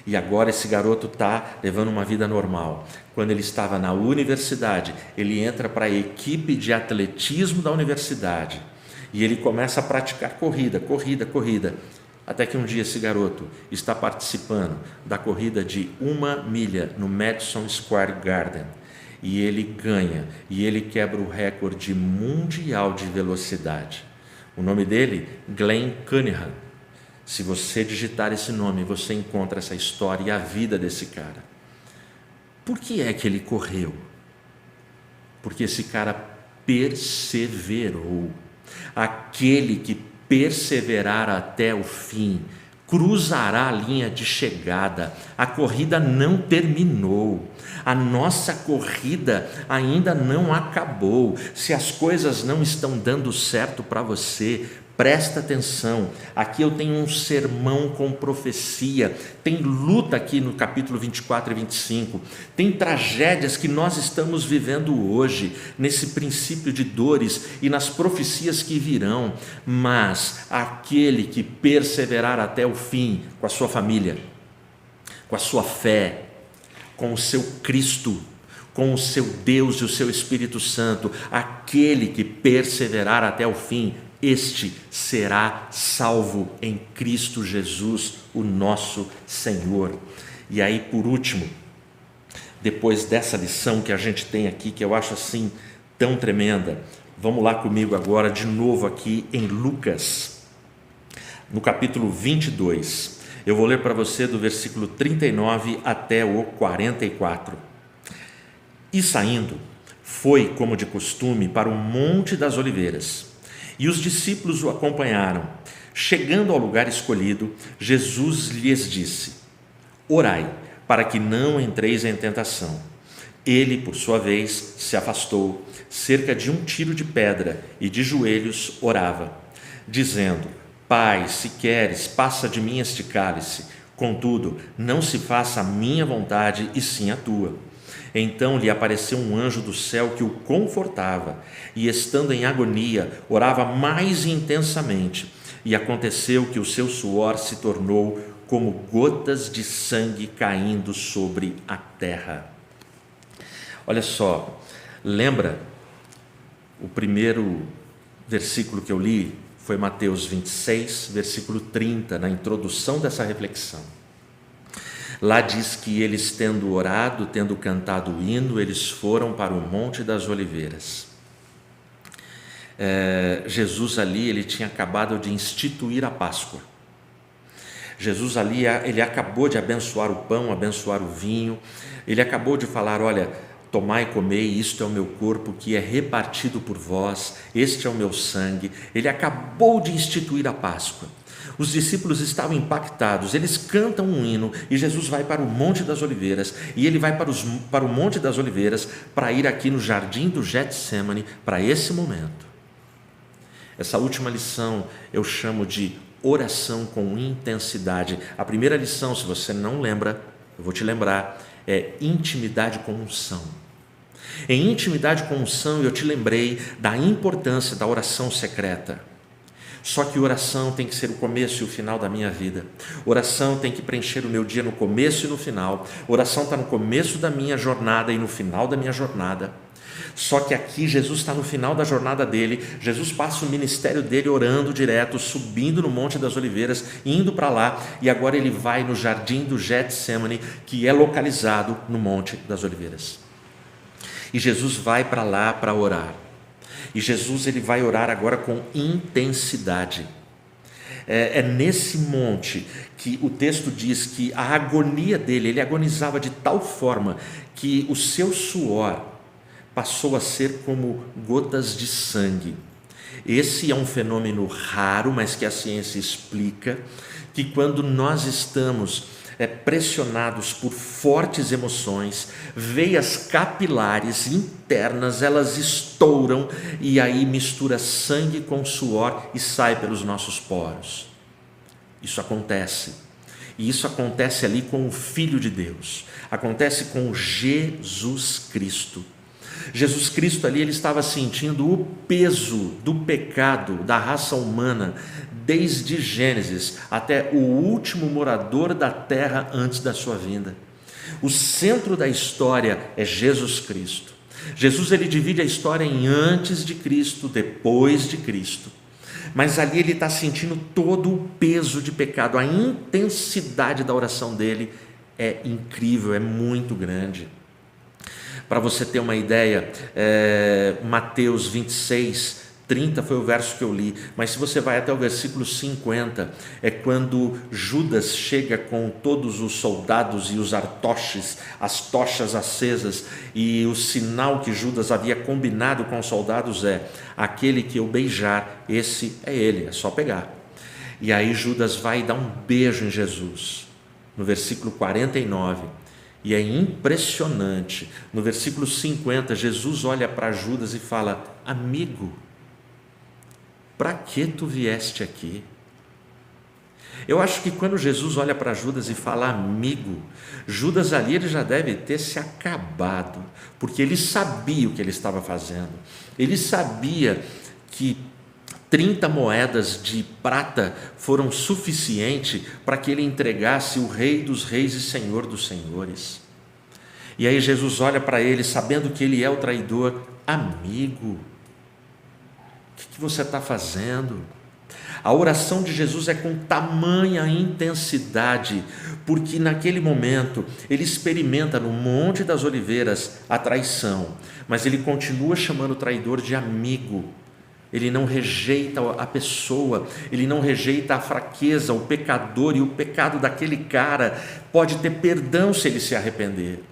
E agora esse garoto está levando uma vida normal. Quando ele estava na universidade, ele entra para a equipe de atletismo da universidade. E ele começa a praticar corrida. Até que um dia esse garoto está participando da corrida de 1 milha no Madison Square Garden. E ele ganha, e ele quebra o recorde mundial de velocidade. O nome dele, Glenn Cunningham. Se você digitar esse nome, você encontra essa história e a vida desse cara. Por que é que ele correu? Porque esse cara perseverou. Aquele que perseverar até o fim, cruzará a linha de chegada. A corrida não terminou. A nossa corrida ainda não acabou. Se as coisas não estão dando certo para você, presta atenção, aqui eu tenho um sermão com profecia, tem luta aqui no capítulo 24 e 25, tem tragédias que nós estamos vivendo hoje, nesse princípio de dores e nas profecias que virão, mas aquele que perseverar até o fim com a sua família, com a sua fé, com o seu Cristo, com o seu Deus e o seu Espírito Santo. Aquele que perseverar até o fim, este será salvo em Cristo Jesus, o nosso Senhor. E aí, por último, depois dessa lição que a gente tem aqui, que eu acho assim tão tremenda, vamos lá comigo agora de novo aqui em Lucas, no capítulo 22. Eu vou ler para você do versículo 39 até o 44. E saindo, foi, como de costume, para o Monte das Oliveiras, e os discípulos o acompanharam. Chegando ao lugar escolhido, Jesus lhes disse: orai, para que não entreis em tentação. Ele, por sua vez, se afastou, cerca de 1 tiro de pedra, e de joelhos orava, dizendo: Pai, se queres, passa de mim este cálice, contudo, não se faça a minha vontade, e sim a tua. Então lhe apareceu um anjo do céu que o confortava, e estando em agonia, orava mais intensamente, e aconteceu que o seu suor se tornou como gotas de sangue caindo sobre a terra. Olha só, lembra o primeiro versículo que eu li? Foi Mateus 26, versículo 30, na introdução dessa reflexão. Lá diz que eles, tendo orado, tendo cantado o hino, eles foram para o Monte das Oliveiras. Jesus ali, ele tinha acabado de instituir a Páscoa. Jesus ali, ele acabou de abençoar o pão, abençoar o vinho, ele acabou de falar: olha, tomai e comei, isto é o meu corpo que é repartido por vós, este é o meu sangue. Ele acabou de instituir a Páscoa. Os discípulos estavam impactados, eles cantam um hino, e Jesus vai para o Monte das Oliveiras, e ele vai para o Monte das Oliveiras para ir aqui no jardim do Getsemane, para esse momento. Essa última lição eu chamo de oração com intensidade. A primeira lição, se você não lembra, eu vou te lembrar, é intimidade com unção. Em intimidade com unção, eu te lembrei da importância da oração secreta. Só que oração tem que ser o começo e o final da minha vida. Oração tem que preencher o meu dia no começo e no final. Oração está no começo da minha jornada e no final da minha jornada. Só que aqui Jesus está no final da jornada dele. Jesus passa o ministério dele orando direto, subindo no Monte das Oliveiras, indo para lá, e agora ele vai no jardim do Getsemane, que é localizado no Monte das Oliveiras. E Jesus vai para lá para orar. E Jesus, ele vai orar agora com intensidade. É nesse monte que o texto diz que a agonia dele, ele agonizava de tal forma que o seu suor passou a ser como gotas de sangue. Esse é um fenômeno raro, mas que a ciência explica, que quando nós estamos pressionados por fortes emoções, veias capilares internas, elas estouram, e aí mistura sangue com suor e sai pelos nossos poros. Isso acontece, e isso acontece ali com o Filho de Deus, acontece com Jesus Cristo. Jesus Cristo ali, ele estava sentindo o peso do pecado da raça humana, desde Gênesis até o último morador da terra antes da sua vinda. O centro da história é Jesus Cristo. Jesus, ele divide a história em antes de Cristo, depois de Cristo. Mas ali ele está sentindo todo o peso de pecado. A intensidade da oração dele é incrível, é muito grande. Para você ter uma ideia, Mateus 26, 30 foi o verso que eu li, mas se você vai até o versículo 50, é quando Judas chega com todos os soldados e os artoches, as tochas acesas, e o sinal que Judas havia combinado com os soldados é: aquele que eu beijar, esse é ele, é só pegar. E aí Judas vai dar um beijo em Jesus, no versículo 49, e é impressionante. No versículo 50, Jesus olha para Judas e fala: amigo, para que tu vieste aqui? Eu acho que quando Jesus olha para Judas e fala amigo, Judas ali, ele já deve ter se acabado, porque ele sabia o que ele estava fazendo. Ele sabia que 30 moedas de prata foram suficientes para que ele entregasse o Rei dos Reis e Senhor dos Senhores. E aí Jesus olha para ele, sabendo que ele é o traidor: amigo, o que você está fazendo? A oração de Jesus é com tamanha intensidade, porque naquele momento ele experimenta no Monte das Oliveiras a traição, mas ele continua chamando o traidor de amigo. Ele não rejeita a pessoa, ele não rejeita a fraqueza, o pecador, e o pecado daquele cara pode ter perdão se ele se arrepender.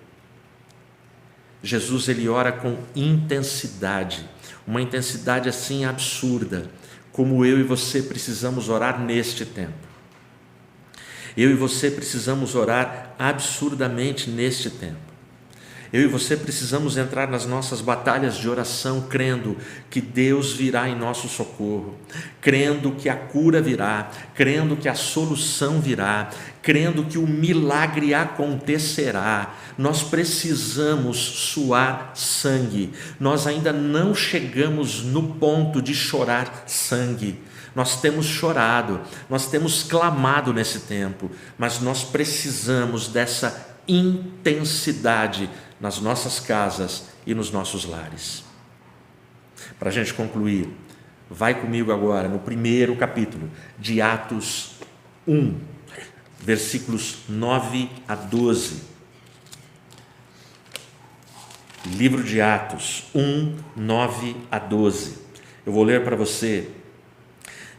Jesus, ele ora com intensidade, uma intensidade assim absurda, como eu e você precisamos orar neste tempo. Eu e você precisamos orar absurdamente neste tempo. Eu e você precisamos entrar nas nossas batalhas de oração crendo que Deus virá em nosso socorro, crendo que a cura virá, crendo que a solução virá, crendo que o milagre acontecerá. Nós precisamos suar sangue. Nós ainda não chegamos no ponto de chorar sangue. Nós temos chorado, nós temos clamado nesse tempo, mas nós precisamos dessa intensidade nas nossas casas e nos nossos lares. Para a gente concluir, vai comigo agora no primeiro capítulo de Atos 1, versículos 9 a 12. Livro de Atos 1, 9 a 12. Eu vou ler para você.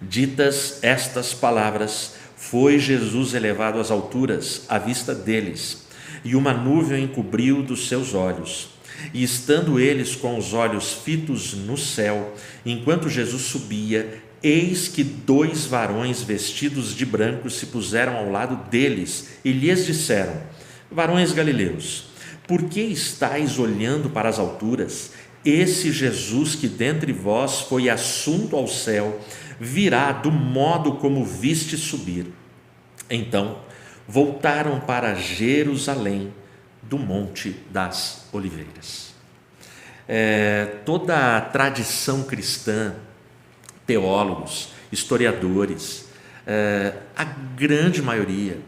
Ditas estas palavras, foi Jesus elevado às alturas à vista deles, e uma nuvem encobriu dos seus olhos. E estando eles com os olhos fitos no céu, enquanto Jesus subia, eis que 2 varões vestidos de branco se puseram ao lado deles e lhes disseram: varões galileus, por que estáis olhando para as alturas? Esse Jesus que dentre vós foi assunto ao céu, virá do modo como viste subir. Então voltaram para Jerusalém do Monte das Oliveiras. Toda a tradição cristã, teólogos, historiadores, a grande maioria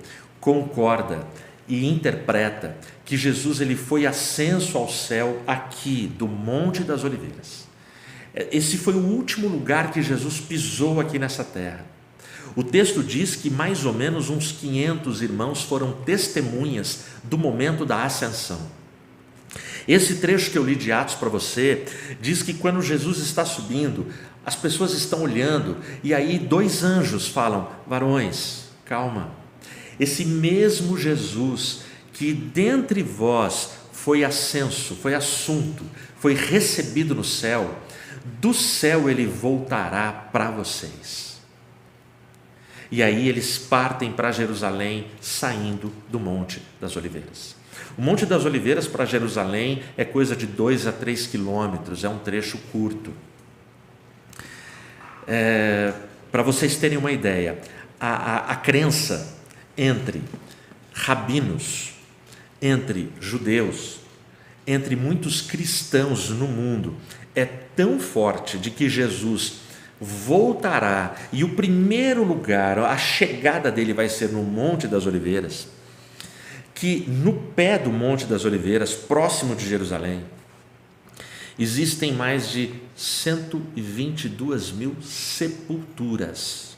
concorda e interpreta que Jesus ele foi ascenso ao céu aqui do Monte das Oliveiras. Esse foi o último lugar que Jesus pisou aqui nessa terra. O texto diz que mais ou menos uns 500 irmãos foram testemunhas do momento da ascensão. Esse trecho que eu li de Atos para você diz que quando Jesus está subindo, as pessoas estão olhando e aí 2 anjos falam: varões, calma. Esse mesmo Jesus que dentre vós foi ascenso, foi assunto, foi recebido no céu, do céu ele voltará para vocês. E aí eles partem para Jerusalém, saindo do Monte das Oliveiras. O Monte das Oliveiras para Jerusalém é coisa de 2 a 3 quilômetros, é um trecho curto. Para vocês terem uma ideia, a crença entre rabinos, entre judeus, entre muitos cristãos no mundo, é tão forte de que Jesus voltará, e o primeiro lugar, a chegada dele vai ser no Monte das Oliveiras, que no pé do Monte das Oliveiras, próximo de Jerusalém, existem mais de 122 mil sepulturas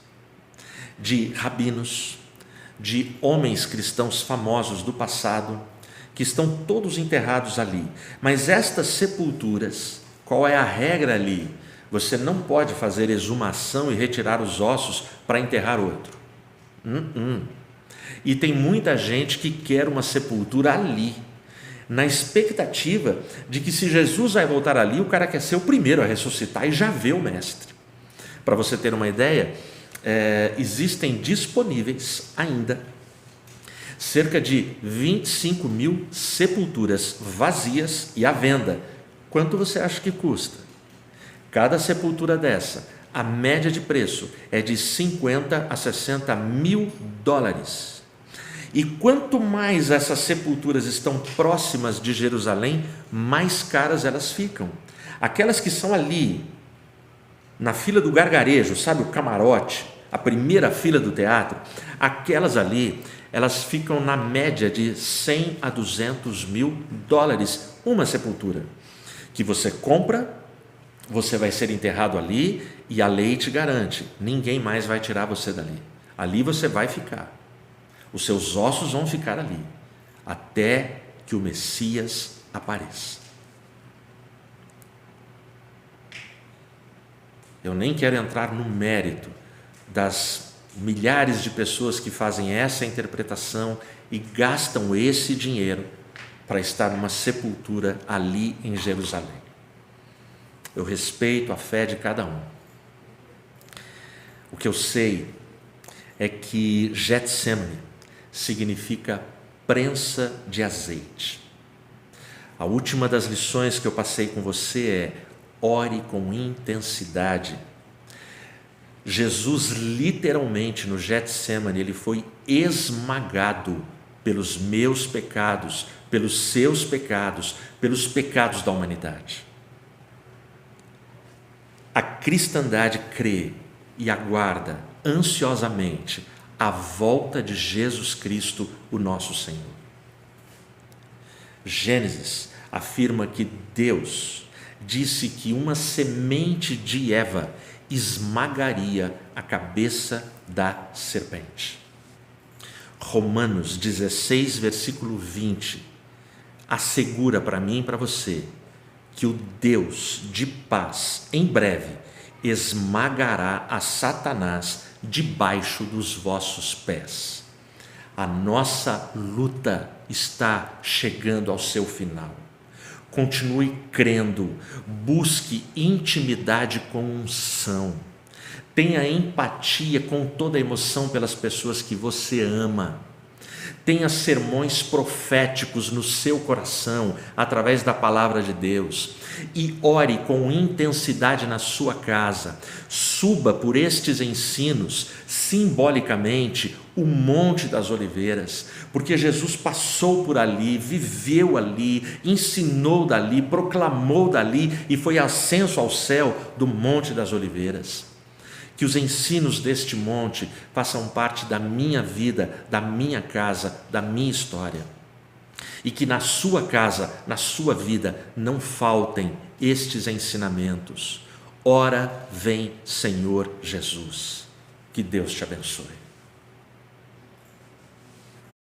de rabinos, de homens cristãos famosos do passado, que estão todos enterrados ali. Mas estas sepulturas, qual é a regra ali? Você não pode fazer exumação e retirar os ossos para enterrar outro. E tem muita gente que quer uma sepultura ali, na expectativa de que se Jesus vai voltar ali, o cara quer ser o primeiro a ressuscitar e já vê o mestre. Para você ter uma ideia, existem disponíveis ainda cerca de 25 mil sepulturas vazias e à venda. Quanto você acha que custa? Cada sepultura dessa, a média de preço é de 50 a 60 mil dólares. E quanto mais essas sepulturas estão próximas de Jerusalém, mais caras elas ficam. Aquelas que são ali, na fila do gargarejo, sabe, o camarote, a primeira fila do teatro, aquelas ali, elas ficam na média de 100 a 200 mil dólares uma sepultura, que você compra, você vai ser enterrado ali e a lei te garante, ninguém mais vai tirar você dali. Ali você vai ficar, os seus ossos vão ficar ali, até que o Messias apareça. Eu nem quero entrar no mérito das milhares de pessoas que fazem essa interpretação e gastam esse dinheiro para estar numa sepultura ali em Jerusalém. Eu respeito a fé de cada um. O que eu sei é que Getsemane significa prensa de azeite. A última das lições que eu passei com você é: ore com intensidade. Jesus literalmente no Getsemane, ele foi esmagado pelos meus pecados, pelos seus pecados, pelos pecados da humanidade. A cristandade crê e aguarda ansiosamente a volta de Jesus Cristo, o nosso Senhor. Gênesis afirma que Deus disse que uma semente de Eva esmagaria a cabeça da serpente. Romanos 16, versículo 20, assegura para mim e para você que o Deus de paz, em breve, esmagará a Satanás debaixo dos vossos pés. A nossa luta está chegando ao seu final. Continue crendo, busque intimidade com unção, tenha empatia com toda a emoção pelas pessoas que você ama, tenha sermões proféticos no seu coração, através da palavra de Deus, e ore com intensidade na sua casa. Suba por estes ensinos, simbolicamente, o Monte das Oliveiras, porque Jesus passou por ali, viveu ali, ensinou dali, proclamou dali e foi ascenso ao céu do Monte das Oliveiras. Que os ensinos deste monte façam parte da minha vida, da minha casa, da minha história. E que na sua casa, na sua vida, não faltem estes ensinamentos. Ora vem, Senhor Jesus. Que Deus te abençoe.